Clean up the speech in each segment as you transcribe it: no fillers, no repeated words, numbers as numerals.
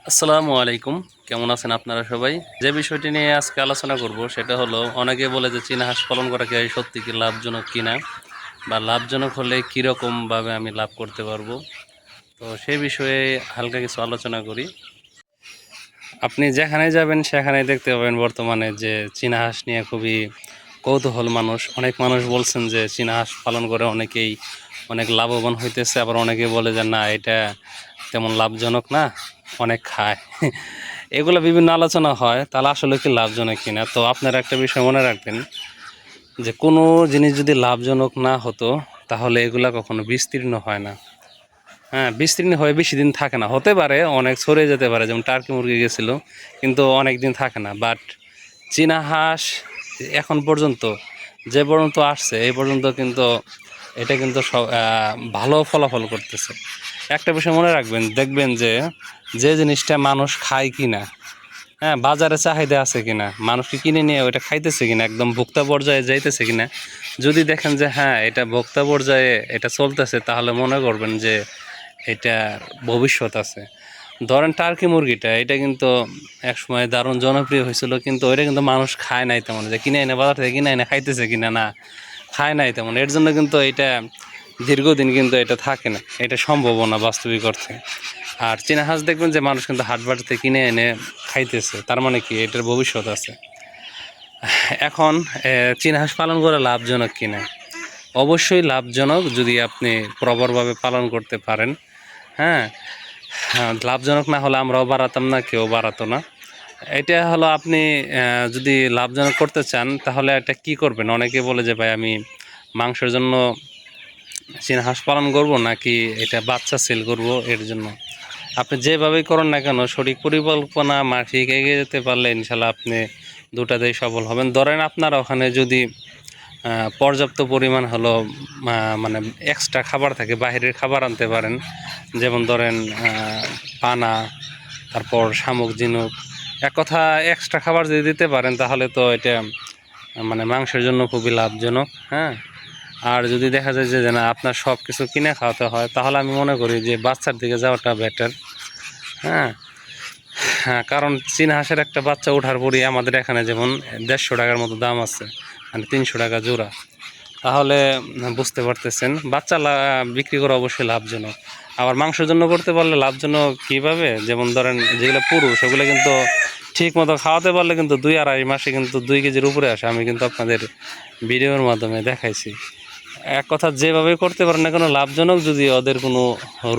আসসালামু আলাইকুম। কেমন আছেন আপনারা সবাই? যে বিষয়টি নিয়ে আজকে আলোচনা করব সেটা হলো অনেকে বলে যে চীনা হাঁস পালন করা কি সত্যি কি লাভজনক কিনা বা লাভজনক হলে কীরকমভাবে আমি লাভ করতে পারবো। তো সেই বিষয়ে হালকা কিছু আলোচনা করি। আপনি যেখানে যাবেন সেখানেই দেখতে পাবেন বর্তমানে যে চীনা হাঁস নিয়ে খুবই কৌতূহল মানুষ। অনেক মানুষ বলছেন যে চীনা হাঁস পালন করে অনেকেই অনেক লাভবান হইতেছে, আবার অনেকে বলে যে না এটা তেমন লাভজনক না, অনেক খায়। এগুলো বিভিন্ন আলোচনা হয়, তাহলে আসলে কি লাভজনক কিনা। তো আপনারা একটা বিষয় মনে রাখবেন যে কোনো জিনিস যদি লাভজনক না হতো তাহলে এগুলা কখনো বিস্তীর্ণ হয় না। হ্যাঁ, বিস্তীর্ণ হয়ে বেশি দিন থাকে না। হতে পারে অনেক ছড়িয়ে যেতে পারে, যেমন টার্কি মুরগি গেছিলো, কিন্তু অনেক দিন থাকে না। বাট চীনা হাঁস এখন পর্যন্ত যে পর্যন্ত আসছে এই পর্যন্ত কিন্তু এটা কিন্তু ভালো ফলাফল করতেছে। একটা বিষয় মনে রাখবেন, দেখবেন যে যে জিনিসটা মানুষ খায় কিনা, হ্যাঁ, বাজারে চাহিদা আছে কিনা, মানুষকে কিনে নিয়ে ওইটা খাইতেছে কিনা, একদম ভোক্তা পর্যায়ে যাইতেছে কিনা। যদি দেখেন যে হ্যাঁ এটা ভোক্তা পর্যায়ে এটা চলতেছে, তাহলে মনে করবেন যে এটা ভবিষ্যৎ আছে। ধরেন টার্কি মুরগিটা, এটা কিন্তু একসময় দারুণ জনপ্রিয় হয়েছিল, কিন্তু ওইটা কিন্তু মানুষ খায় নাই তেমন, যে কিনে এনে বাজার থেকে কিনে এনে খাইতেছে কিনা, না খায় নাই তেমন। এর জন্য কিন্তু এটা দীর্ঘদিন কিন্তু এটা থাকে না, এটা সম্ভবও না বাস্তবিক অর্থে। আর চীনা হাঁস দেখবেন যে মানুষ কিন্তু হাট বাজার থেকে কিনে এনে খাইতেছে, তার মানে কি এটার ভবিষ্যৎ আছে। এখন চীনা হাঁস পালন করা লাভজনক কিনা? অবশ্যই লাভজনক, যদি আপনি প্রপারভাবে পালন করতে পারেন। হ্যাঁ, লাভজনক না হলে আমরাও বাড়াতাম না, কেউ বাড়াতো না। এটা হলো আপনি যদি লাভজনক করতে চান তাহলে এটা কি করবেন। অনেকে বলে যে ভাই আমি মাংসের জন্য চীনা হাঁস পালন করব নাকি এটা বাচ্চা সেল করব। এর জন্য আপনি যেভাবেই করেন না কেন, সঠিক পরিকল্পনা মাফিক এগিয়ে যেতে পারলে ইনশাল্লাহ আপনি দুটাতেই সফল হবেন। ধরেন আপনার ওখানে যদি পর্যাপ্ত পরিমাণ হলো মানে এক্সট্রা খাবার থাকে, বাহিরের খাবার আনতে পারেন, যেমন ধরেন পানা, তারপর শামুক ঝিনুক, এক কথা এক্সট্রা খাবার যদি দিতে পারেন তাহলে তো এটা মানে মাংসের জন্য খুবই লাভজনক। হ্যাঁ, আর যদি দেখা যায় যে না আপনার সব কিছু কিনে খাওয়াতে হয়, তাহলে আমি মনে করি যে বাচ্চার দিকে যাওয়াটা বেটার। হ্যাঁ, হ্যাঁ, কারণ চীনা হাঁসের একটা বাচ্চা ওঠার পরই আমাদের এখানে যেমন 150 টাকার মতো দাম আছে, মানে 300 টাকা জোড়া। তাহলে বুঝতে পারতেছেন বাচ্চা বিক্রি করা অবশ্যই লাভজনক। আবার মাংসের জন্য করতে পারলে লাভজনক কীভাবে, যেমন ধরেন যেগুলো পুরুষ সেগুলো কিন্তু ঠিক মতো খাওয়াতে পারলে কিন্তু 2-2.5 মাসে কিন্তু 2 কেজির উপরে আসে। আমি কিন্তু আপনাদের ভিডিওর মাধ্যমে দেখাইছি। এক কথা যেভাবে করতে পারেন না কেন লাভজনক, যদি ওদের কোনো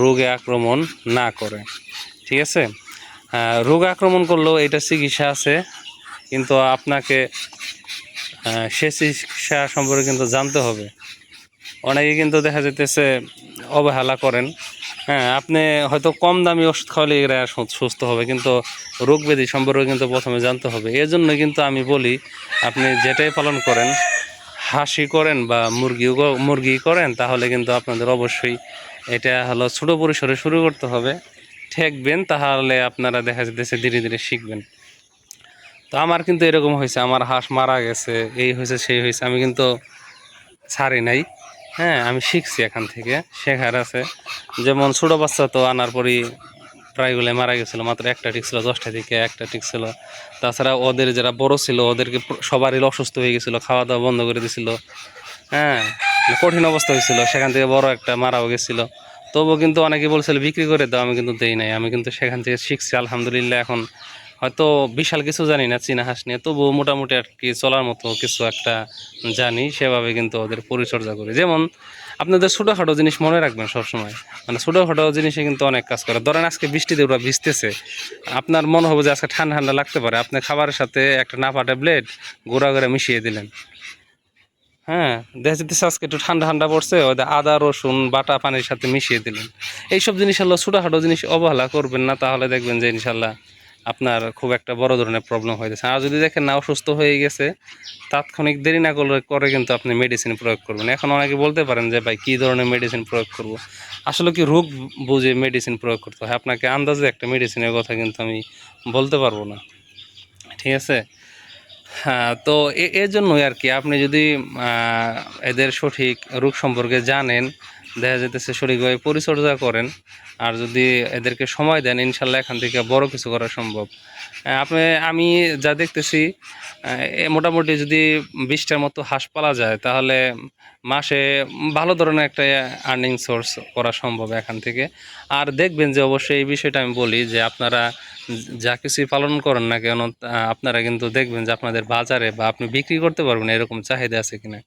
রোগে আক্রমণ না করে। ঠিক আছে, রোগ আক্রমণ করলেও এটা চিকিৎসা আছে, কিন্তু আপনাকে সে চিকিৎসা সম্পর্কে কিন্তু জানতে হবে। অনেকে কিন্তু দেখা যেতেছে অবহেলা করেন। হ্যাঁ, আপনি হয়তো কম দামি ওষুধ খাওয়ালে এরা সুস্থ হবে, কিন্তু রোগ ব্যাধি সম্পর্কে কিন্তু প্রথমে জানতে হবে। এর জন্য কিন্তু আমি বলি আপনি যেটাই পালন করেন, হাঁসি করেন বা মুরগি করেন, তাহলে কিন্তু আপনাদের অবশ্যই এটা হলো ছোটো পরিসরে শুরু করতে হবে। ঠেকবেন, তাহলে আপনারা দেখা যেতেছে ধীরে ধীরে শিখবেন। তো আমার কিন্তু এরকম হয়েছে, আমার হাঁস মারা গেছে, এই হয়েছে সেই হয়েছে, আমি কিন্তু ছাড়ি নাই। হ্যাঁ, আমি শিখছি, এখান থেকে শেখার আছে। যেমন ছোটো বাচ্চা তো আনার পরই প্রায়গুলো মারা গেছিলো, মাত্র একটা ঠিক ছিল, 10টা থেকে একটা ঠিক ছিল। তাছাড়া ওদের যারা বড় ছিল ওদেরকে সবারই অসুস্থ হয়ে গেছিলো, খাওয়া দাওয়া বন্ধ করে দিছিল। হ্যাঁ, কঠিন অবস্থা হয়েছিল, সেখান থেকে বড় একটা মারাও গেছিলো। তবুও কিন্তু অনেকে বলছিল বিক্রি করে দাও, আমি কিন্তু দেই নাই। আমি কিন্তু সেখান থেকে শিখছি আলহামদুলিল্লাহ। এখন হয়তো বিশাল কিছু জানি না চীনা হাঁস নিয়ে, তবুও মোটামুটি আর কি চলার মতো কিছু একটা জানি, সেভাবে কিন্তু ওদের পরিচর্যা করি। যেমন আপনাদের ছোটোখাটো জিনিস মনে রাখবেন সবসময়, মানে ছোটোখাটো জিনিসে কিন্তু অনেক কাজ করে। ধরেন আজকে বৃষ্টিতে ওরা ভিজতেছে, আপনার মনে হবে যে আজকে ঠান্ডা ঠান্ডা লাগতে পারে, আপনি খাবারের সাথে একটা নাপা ট্যাবলেট গুঁড়া করে মিশিয়ে দিলেন। হ্যাঁ, দেখা যেতেছে আজকে একটু ঠান্ডা ঠান্ডা পড়ছে, ওদের আদা রসুন বাটা পানির সাথে মিশিয়ে দিলেন। এইসব জিনিস হলো ছোটোখাটো জিনিস, অবহেলা করবেন না, তাহলে দেখবেন যে ইনশাল্লাহ আপনার খুব একটা বড় ধরনের প্রবলেম হয়ে যাচ্ছে। আর যদি দেখেন না অসুস্থ হয়ে গেছে, তাৎক্ষণিক দেরি না করে কিন্তু আপনি মেডিসিন প্রয়োগ করবেন। এখন অনেকে বলতে পারেন যে ভাই কী ধরনের মেডিসিন প্রয়োগ করব। আসলে কি রোগ বুঝে মেডিসিন প্রয়োগ করতে হয়, আপনাকে আন্দাজে একটা মেডিসিনের কথা কিন্তু আমি বলতে পারবো না। ঠিক আছে, হ্যাঁ, তো এর জন্যই আর কি আপনি যদি এদের সঠিক রোগ সম্পর্কে জানেন, দেখা যেতেছে সঠিকভাবে পরিচর্যা করেন, আর যদি এদেরকে সময় দেন ইনশাল্লাহ এখান থেকে বড় কিছু করা সম্ভব। আমি যা দেখতেছি মোটামুটি যদি 20টার মতো হাঁস পালা যায় তাহলে মাসে ভালো ধরনের একটা আর্নিং সোর্স করা সম্ভব এখান থেকে। আর দেখবেন যে অবশ্যই এই বিষয়টা আমি বলি যে আপনারা যা কিছুই পালন করেন না কেন আপনারা কিন্তু দেখবেন যে আপনাদের বাজারে বা আপনি বিক্রি করতে পারবেন এরকম চাহিদা আছে কিনা।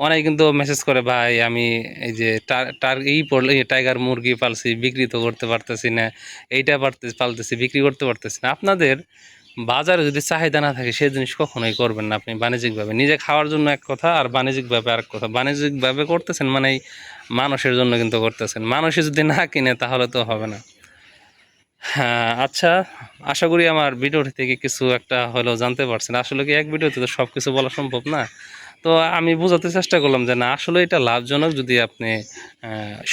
অনেকে কিন্তু মেসেজ করে, ভাই আমি এই যে টাইগার মুরগি পালছি, বিক্রি তো করতে পারতেছি না, এইটা পালতেছি, বিক্রি করতে পারতেছি না। আপনাদের বাজারে যদি চাহিদা না থাকে সেই জিনিস কখনোই করবেন না আপনি বাণিজ্যিকভাবে। নিজে খাওয়ার জন্য এক কথা, আর বাণিজ্যিকভাবে আরেক কথা। বাণিজ্যিকভাবে করতেছেন মানে মানুষের জন্য কিন্তু করতেছেন, মানুষে যদি না কিনে তাহলে তো হবে না। হ্যাঁ, আচ্ছা, আশা করি আমার ভিডিওটি থেকে কিছু একটা হলেও জানতে পারছেন। আসলে কি এক ভিডিওতে তো সব কিছু বলা সম্ভব না। তো আমি বোঝাতে চেষ্টা করলাম যে না, আসলে এটা লাভজনক যদি আপনি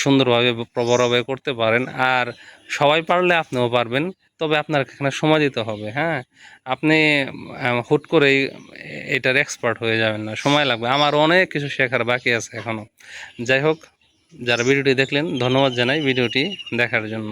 সুন্দরভাবে বড়ভাবে করতে পারেন। আর সবাই পারলে আপনিও পারবেন, তবে আপনার এখানে সময় দিতে হবে। হ্যাঁ, আপনি হুট করেই এটার এক্সপার্ট হয়ে যাবেন না, সময় লাগবে। আমার অনেক কিছু শেখার বাকি আছে এখনও। যাই হোক, যারা ভিডিওটি দেখলেন ধন্যবাদ জানাই ভিডিওটি দেখার জন্য।